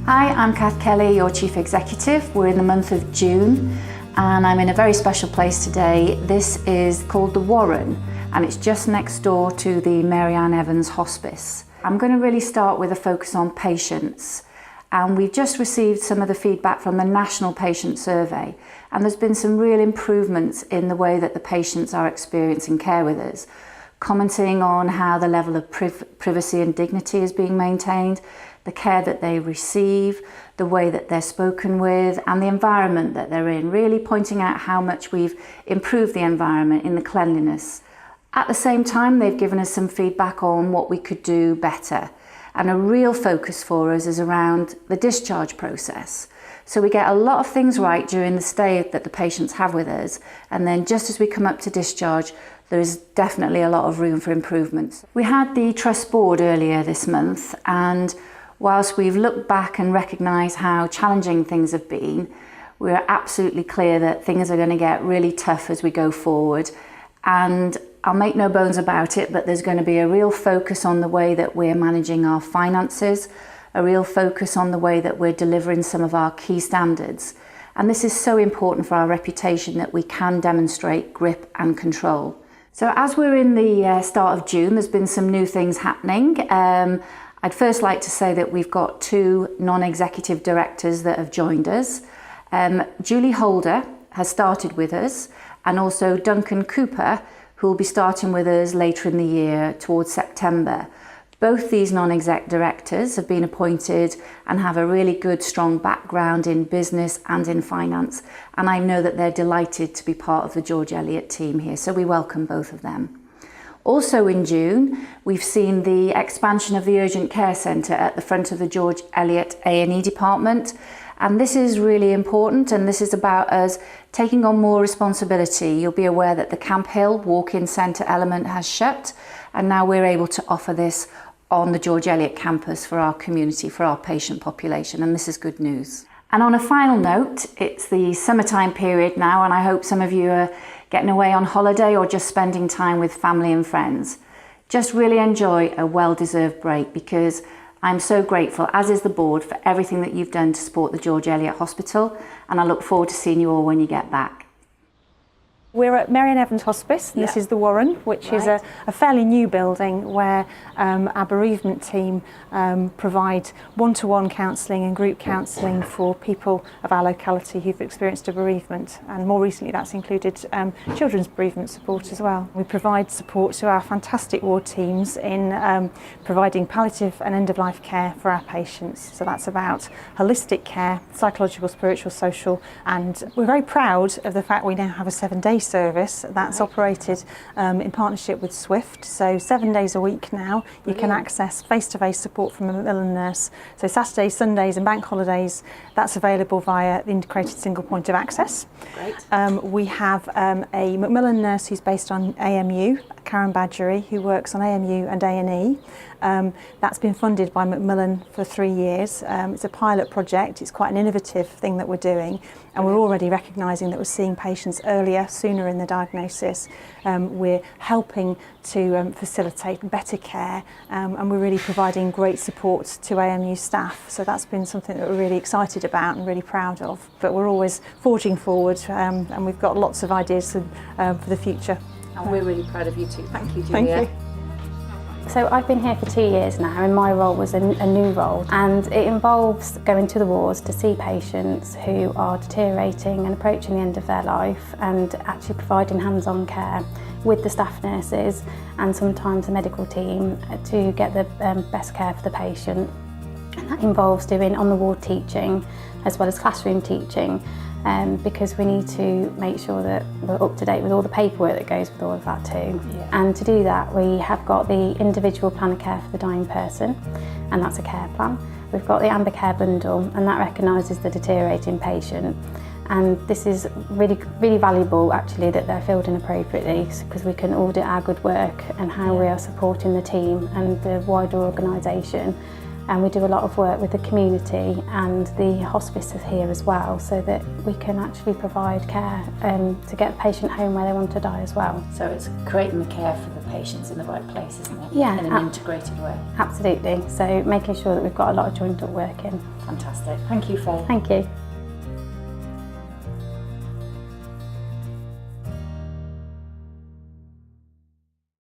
Hi, I'm Kath Kelly, your Chief Executive. We're in the month of June and I'm in a very special place today. This is called the Warren and it's just next door to the Mary Ann Evans Hospice. I'm going to really start with a focus on patients, and we've just received some of the feedback from the National Patient Survey, and there's been some real improvements in the way that the patients are experiencing care with us, commenting on how the level of privacy and dignity is being maintained, the care that they receive, the way that they're spoken with, and the environment that they're in, really pointing out how much we've improved the environment in the cleanliness. At the same time, they've given us some feedback on what we could do better. And a real focus for us is around the discharge process. So we get a lot of things right during the stay that the patients have with us, and then just as we come up to discharge, there is definitely a lot of room for improvements. We had the Trust Board earlier this month, and whilst we've looked back and recognised how challenging things have been, we're absolutely clear that things are going to get really tough as we go forward. And I'll make no bones about it, but there's going to be a real focus on the way that we're managing our finances, a real focus on the way that we're delivering some of our key standards. And this is so important for our reputation that we can demonstrate grip and control. So as we're in the start of June, there's been some new things happening. I'd first like to say that we've got 2 non-executive directors that have joined us. Julie Holder has started with us, and also Duncan Cooper, who will be starting with us later in the year towards September. Both these non-exec directors have been appointed and have a really good, strong background in business and in finance. And I know that they're delighted to be part of the George Eliot team here, so we welcome both of them. Also in June, we've seen the expansion of the Urgent Care Centre at the front of the George Eliot A&E department. And this is really important, and this is about us taking on more responsibility. You'll be aware that the Camp Hill walk-in centre element has shut, and now we're able to offer this on the George Eliot campus for our community, for our patient population, and this is good news. And on a final note, it's the summertime period now, and I hope some of you are getting away on holiday or just spending time with family and friends. Just really enjoy a well-deserved break, because I'm so grateful, as is the board, for everything that you've done to support the George Eliot Hospital, and I look forward to seeing you all when you get back. We're at Mary Ann Evans Hospice, and this is the Warren, which is a fairly new building where our bereavement team provide one-to-one counselling and group counselling for people of our locality who've experienced a bereavement, and more recently that's included children's bereavement support as well. We provide support to our fantastic ward teams in providing palliative and end-of-life care for our patients. So that's about holistic care, psychological, spiritual, social, and we're very proud of the fact we now have a 7-day service that's operated in partnership with Swift. So 7 days a week now you can access face-to-face support from a Macmillan nurse. So Saturdays, Sundays and bank holidays, that's available via the integrated single point of access. Great. We have a Macmillan nurse who's based on AMU, Karen Badgery, who works on AMU and A&E. That's been funded by Macmillan for 3 years. It's a pilot project. It's quite an innovative thing that we're doing, and we're already recognising that we're seeing patients earlier, sooner in the diagnosis. We're helping to facilitate better care, and we're really providing great support to AMU staff. So that's been something that we're really excited about and really proud of. But we're always forging forward, and we've got lots of ideas for the future. And we're really proud of you too. Thank you, Julia. Thank you. So I've been here for 2 years now, and my role was a new role, and it involves going to the wards to see patients who are deteriorating and approaching the end of their life, and actually providing hands-on care with the staff nurses and sometimes the medical team to get the best care for the patient. And that involves doing on-the-ward teaching as well as classroom teaching, because we need to make sure that we're up to date with all the paperwork that goes with all of that too. Yeah. And to do that, we have got the individual plan of care for the dying person, and that's a care plan. We've got the Amber Care bundle, and that recognises the deteriorating patient. And this is really valuable actually, that they're filled in appropriately, because we can audit our good work and how we are supporting the team and the wider organisation. and we do a lot of work with the community, and the hospice is here as well, so that we can actually provide care to get the patient home where they want to die as well. So it's creating the care for the patients in the right place, isn't it? Yeah, in an integrated way. Absolutely. So making sure that we've got a lot of joined up work in. Fantastic. Thank you, Faye. Thank you.